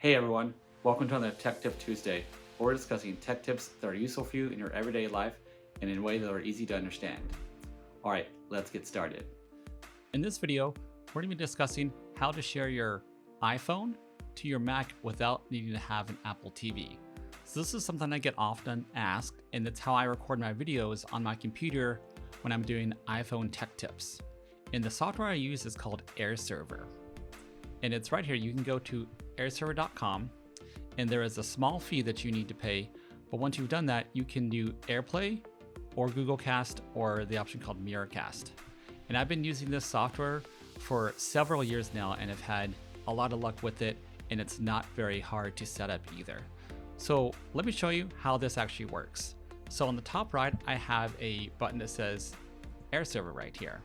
Hey everyone, welcome to another Tech Tip Tuesday, where we're discussing tech tips that are useful for you in your everyday life and in ways that are easy to understand. Alright, let's get started. In this video, we're going to be discussing how to share your iPhone to your Mac without needing to have an Apple TV. So this is something I get often asked, and it's how I record my videos on my computer when I'm doing iPhone tech tips. And the software I use is called AirServer. And it's right here. You can go to airserver.com, and there is a small fee that you need to pay. But once you've done that, you can do AirPlay or Google Cast or the option called Miracast. And I've been using this software for several years now and have had a lot of luck with it, and it's not very hard to set up either. So let me show you how this actually works. So on the top right, I have a button that says AirServer right here.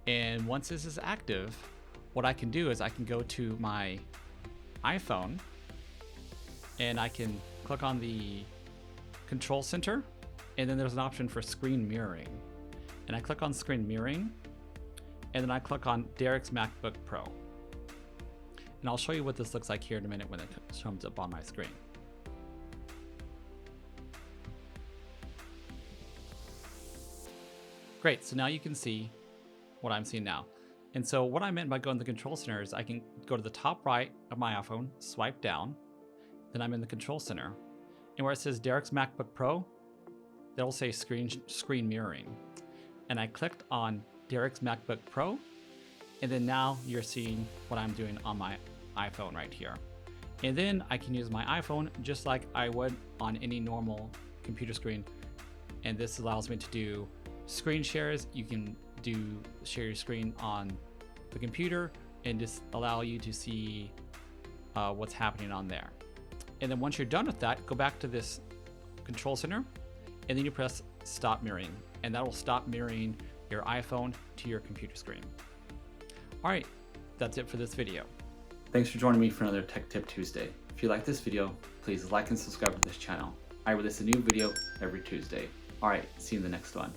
And once this is active, what I can do is I can go to my iPhone and I can click on the control center, and then there's an option for screen mirroring. And I click on screen mirroring, and then I click on Derek's MacBook Pro. And I'll show you what this looks like here in a minute when it comes up on my screen. Great, so now you can see what I'm seeing now. And so what I meant by going to the control center is I can go to the top right of my iPhone, swipe down, then I'm in the control center. And where it says Derek's MacBook Pro, that'll say screen mirroring. And I clicked on Derek's MacBook Pro, and then now you're seeing what I'm doing on my iPhone right here. And then I can use my iPhone just like I would on any normal computer screen. And this allows me to do screen shares. You can share your screen on the computer and just allow you to see what's happening on there. And then once you're done with that, go back to this control center, and then you press stop mirroring, and that will stop mirroring your iPhone to your computer screen. All right, that's it for this video. Thanks for joining me for another Tech Tip Tuesday. If you like this video, please like and subscribe to this channel. I release a new video every Tuesday. All right, see you in the next one.